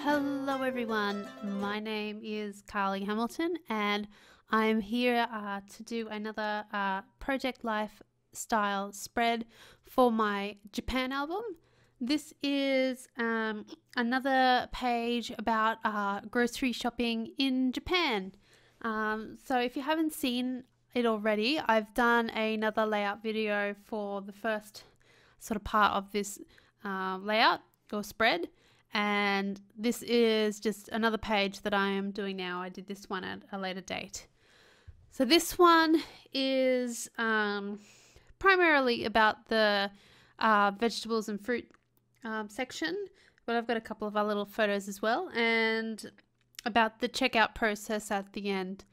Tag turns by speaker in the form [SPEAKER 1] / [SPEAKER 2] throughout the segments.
[SPEAKER 1] Hello everyone, my name is Carlie Hamilton and I'm here to do another Project Life style spread for my Japan album. This is another page about grocery shopping in Japan. So if you haven't seen it already, I've done another layout video for the first sort of part of this layout or spread. And this is just another page that I am doing now. I did this one at a later date. So this one is primarily about the vegetables and fruit section, but I've got a couple of our little photos as well, and about the checkout process at the end.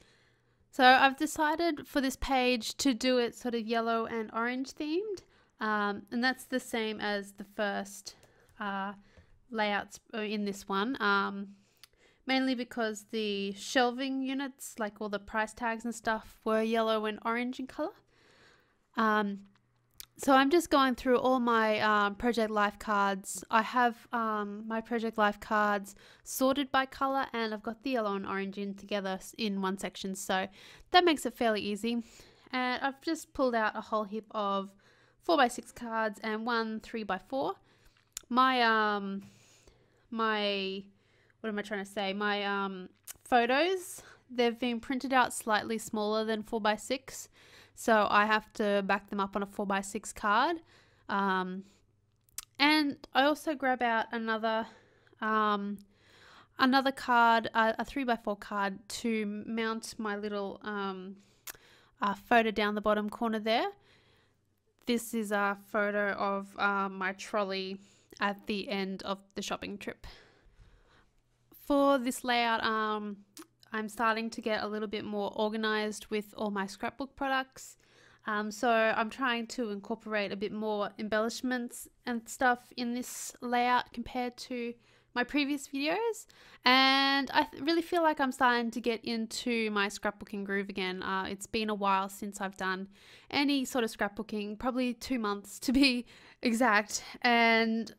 [SPEAKER 1] So I've decided for this page to do it sort of yellow and orange themed, and that's the same as the first layouts in this one, mainly because the shelving units, like all the price tags and stuff, were yellow and orange in color. So I'm just going through all my Project Life cards. I have my Project Life cards sorted by color, and I've got the yellow and orange in together in one section, so that makes it fairly easy. And I've just pulled out a whole heap of 4x6 cards and one 3x4. My photos, they've been printed out slightly smaller than 4x6, so I have to back them up on a 4x6 card. And I also grab out another card, a 3x4 card, to mount my little photo down the bottom corner there. This is a photo of my trolley at the end of the shopping trip. For this layout, I'm starting to get a little bit more organized with all my scrapbook products. So I'm trying to incorporate a bit more embellishments and stuff in this layout compared to my previous videos, and I really feel like I'm starting to get into my scrapbooking groove again. It's been a while since I've done any sort of scrapbooking, probably 2 months to be exact, and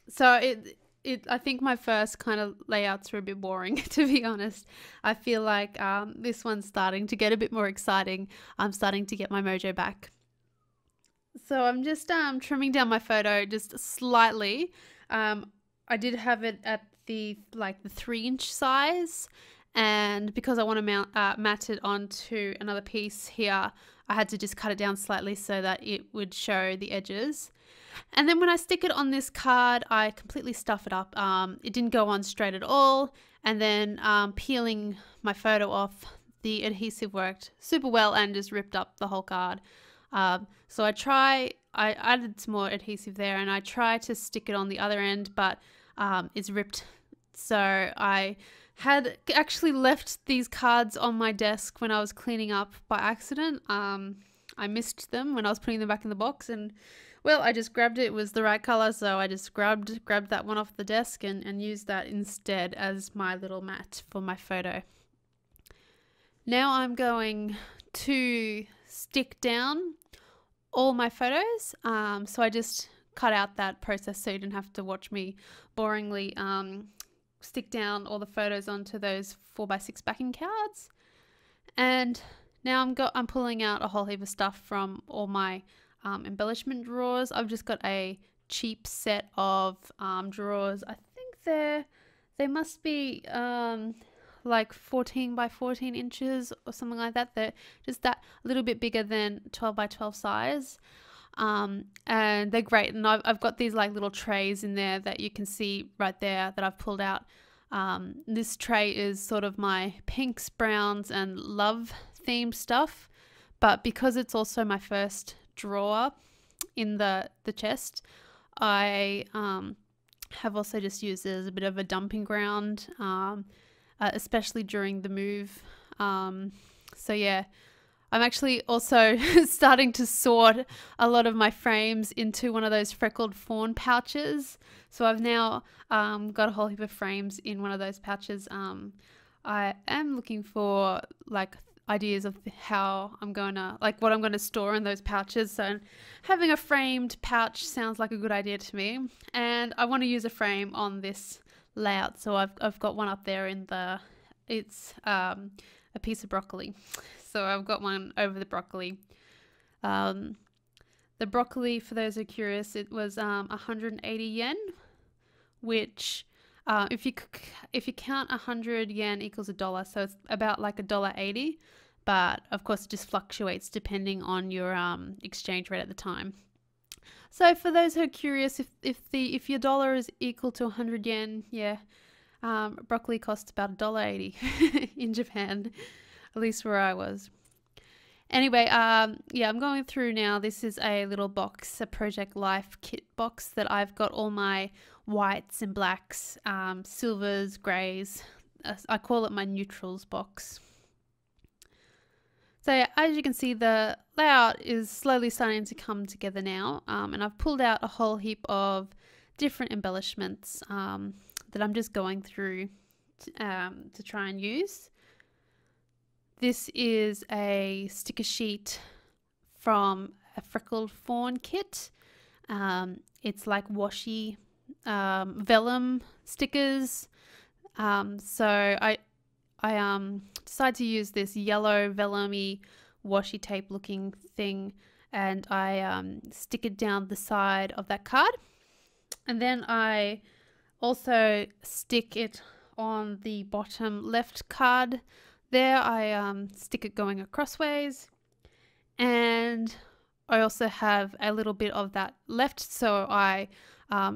[SPEAKER 1] so I think my first kind of layouts were a bit boring, to be honest. I feel like this one's starting to get a bit more exciting. I'm starting to get my mojo back. So I'm just trimming down my photo just slightly. I did have it at the 3-inch size, and because I want to mat it onto another piece here, I had to just cut it down slightly so that it would show the edges. And then when I stick it on this card, I completely stuff it up. It didn't go on straight at all, and then peeling my photo off, the adhesive worked super well and just ripped up the whole card. So I added some more adhesive there, and I try to stick it on the other end, but it's ripped. So I had actually left these cards on my desk when I was cleaning up by accident. I missed them when I was putting them back in the box, and well, I just grabbed it. It was the right color, so I just grabbed that one off the desk and used that instead as my little mat for my photo. Now I'm going to stick down all my photos. So I just cut out that process so you didn't have to watch me boringly stick down all the photos onto those 4x6 backing cards. And now I'm pulling out a whole heap of stuff from all my embellishment drawers. I've just got a cheap set of drawers. I think they must be like 14 by 14 inches or something like that. They're just that a little bit bigger than 12 by 12 size. And they're great, and I've got these like little trays in there that you can see right there that I've pulled out. This tray is sort of my pinks, browns and love themed stuff, but because it's also my first drawer in the chest, I have also just used it as a bit of a dumping ground, especially during the move. So yeah, I'm actually also starting to sort a lot of my frames into one of those freckled fawn pouches. So I've now got a whole heap of frames in one of those pouches. I am looking for like ideas of how I'm gonna, like what I'm gonna store in those pouches. So having a framed pouch sounds like a good idea to me, and I want to use a frame on this layout. So I've got one up there in the, it's a piece of broccoli. So I've got one over the broccoli. The broccoli, for those who are curious, it was 180 yen, which if you count 100 yen equals $1, so it's about like $1.80. But of course, it just fluctuates depending on your exchange rate at the time. So for those who are curious, if your dollar is equal to 100 yen, yeah, broccoli costs about $1.80 in Japan, at least where I was. Anyway, yeah, I'm going through now. This is a little box, a Project Life kit box that I've got all my whites and blacks, silvers, greys. I call it my neutrals box. So as you can see, the layout is slowly starting to come together now, and I've pulled out a whole heap of different embellishments that I'm just going through to try and use. This is a sticker sheet from a Freckled Fawn kit. It's like washi vellum stickers. So I decided to use this yellow vellumy washi tape looking thing, and I stick it down the side of that card, and then I also stick it on the bottom left card. There I stick it going acrossways, and I also have a little bit of that left, so I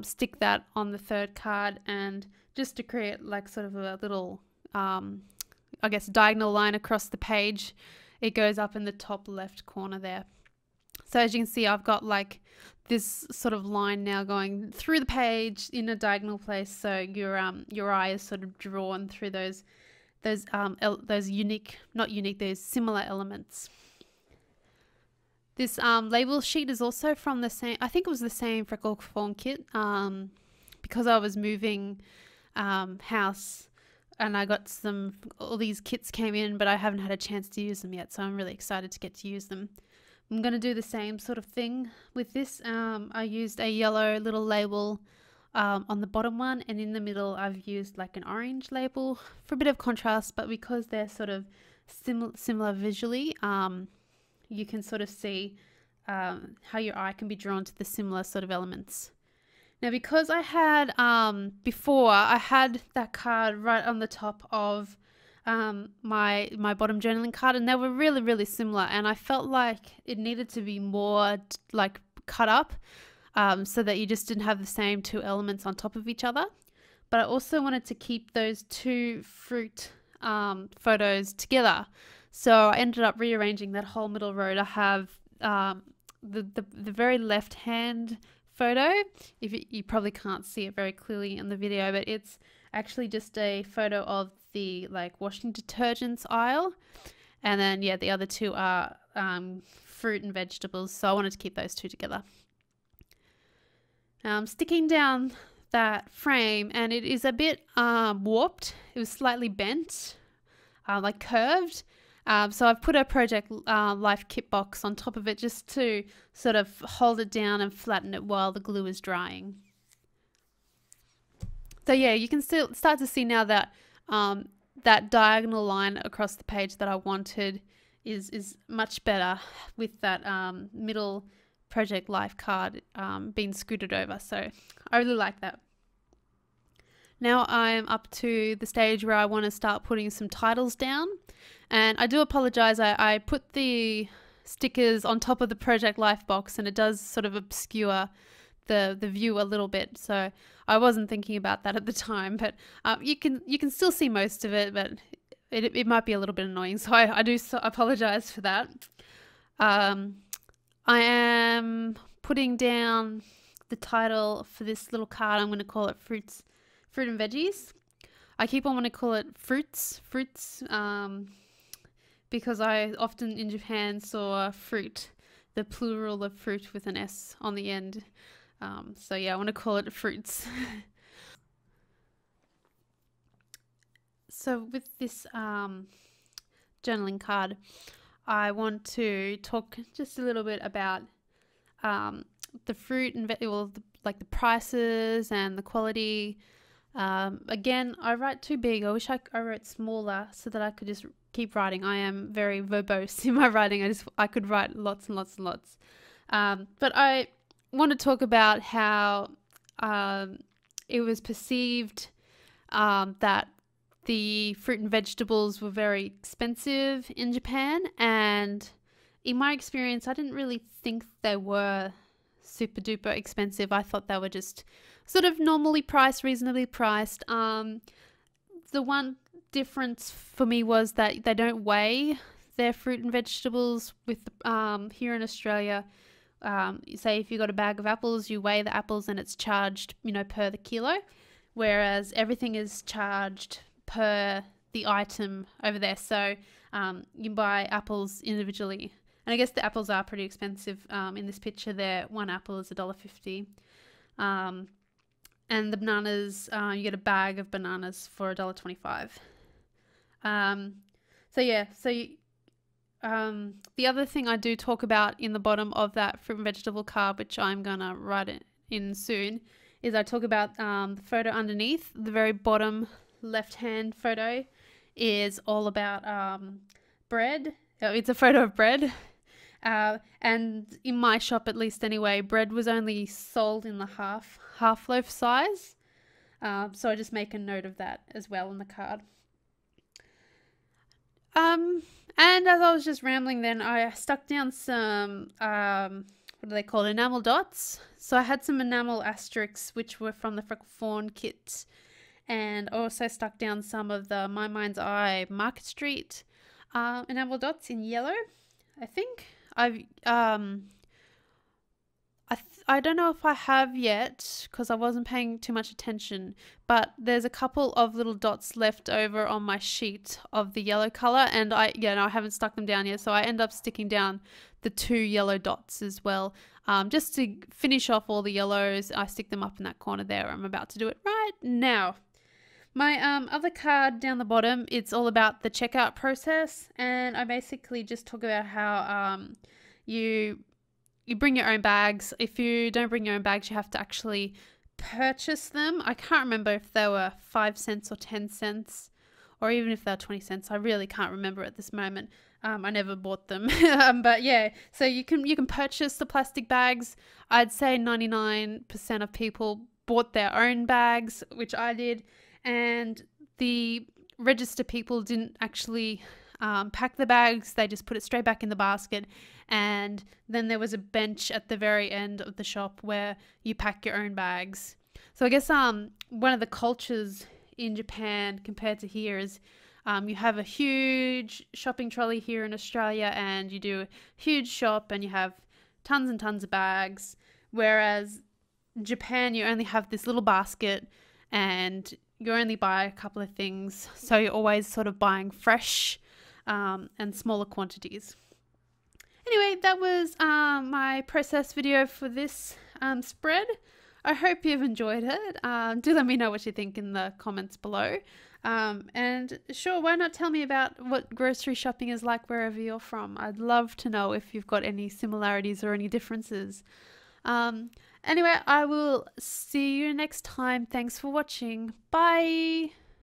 [SPEAKER 1] stick that on the third card, and just to create like sort of a little I guess diagonal line across the page, it goes up in the top left corner there. So as you can see, I've got like this sort of line now going through the page in a diagonal place, so your eye is sort of drawn through those unique, not unique, those similar elements. This label sheet is also from the same, I think it was the same Freckled Fawn kit, because I was moving house, and I got all these kits came in, but I haven't had a chance to use them yet, so I'm really excited to get to use them. I'm going to do the same sort of thing with this. I used a yellow little label on the bottom one, and in the middle I've used like an orange label for a bit of contrast, but because they're sort of similar visually, you can sort of see how your eye can be drawn to the similar sort of elements. Now, because I had, before, I had that card right on the top of my bottom journaling card, and they were really, really similar, and I felt like it needed to be more like cut up so that you just didn't have the same two elements on top of each other. But I also wanted to keep those two fruit photos together. So I ended up rearranging that whole middle row to have the very left hand photo. You probably can't see it very clearly in the video, but it's actually just a photo of the like washing detergents aisle, and then yeah, the other two are fruit and vegetables, so I wanted to keep those two together. Now I'm sticking down that frame, and it is a bit warped. It was slightly bent, like curved. So I've put a Project Life kit box on top of it just to sort of hold it down and flatten it while the glue is drying. So yeah, you can still start to see now that that diagonal line across the page that I wanted is much better with that middle Project Life card being scooted over. So I really like that. Now I'm up to the stage where I want to start putting some titles down. And I do apologize, I put the stickers on top of the Project Life box, and it does sort of obscure the view a little bit. So I wasn't thinking about that at the time, but you can still see most of it, but it might be a little bit annoying. So I do apologize for that. I am putting down the title for this little card. I'm going to call it Fruit and Veggies. I keep on wanting to call it fruits, because I often in Japan saw fruit, the plural of fruit with an S on the end. So yeah, I want to call it fruits. So with this journaling card, I want to talk just a little bit about the fruit and like the prices and the quality. Again, I write too big. I wish I wrote smaller so that I could just keep writing. I am very verbose in my writing. I could write lots and lots and lots. But I want to talk about how it was perceived that the fruit and vegetables were very expensive in Japan, and in my experience, I didn't really think they were super duper expensive. I thought they were just sort of normally priced, reasonably priced. The one difference for me was that they don't weigh their fruit and vegetables with here in Australia. Say if you got a bag of apples, you weigh the apples and it's charged, per the kilo, whereas everything is charged per the item over there. So you can buy apples individually. And I guess the apples are pretty expensive. In this picture there, one apple is $1.50. And the bananas, you get a bag of bananas for $1.25. The other thing I do talk about in the bottom of that fruit and vegetable card, which I'm going to write it in soon, is I talk about the photo underneath. The very bottom left-hand photo is all about bread. It's a photo of bread. And in my shop, at least anyway, bread was only sold in the half loaf size. So I just make a note of that as well on the card. And as I was just rambling then, I stuck down some, what are they called, enamel dots. So I had some enamel asterisks, which were from the Freckle Fawn kit. And I also stuck down some of the My Mind's Eye Market Street enamel dots in yellow, I think. I don't know if I have yet because I wasn't paying too much attention, but there's a couple of little dots left over on my sheet of the yellow color, and I haven't stuck them down yet, so I end up sticking down the 2 yellow dots as well, just to finish off all the yellows. I stick them up in that corner there. I'm about to do it right now. My other card down the bottom, it's all about the checkout process, and I basically just talk about how you bring your own bags. If you don't bring your own bags, you have to actually purchase them. I can't remember if they were 5 cents or 10 cents, or even if they're 20 cents. I really can't remember at this moment. I never bought them. But yeah, so you can purchase the plastic bags. I'd say 99% of people bought their own bags, which I did. And the register people didn't actually pack the bags. They just put it straight back in the basket. And then there was a bench at the very end of the shop where you pack your own bags. So I guess one of the cultures in Japan compared to here is you have a huge shopping trolley here in Australia, and you do a huge shop and you have tons and tons of bags. Whereas in Japan, you only have this little basket and you only buy a couple of things. So you're always sort of buying fresh and smaller quantities. Anyway, that was my process video for this spread. I hope you've enjoyed it. Do let me know what you think in the comments below. And sure, why not tell me about what grocery shopping is like wherever you're from? I'd love to know if you've got any similarities or any differences. Anyway, I will see you next time. Thanks for watching. Bye!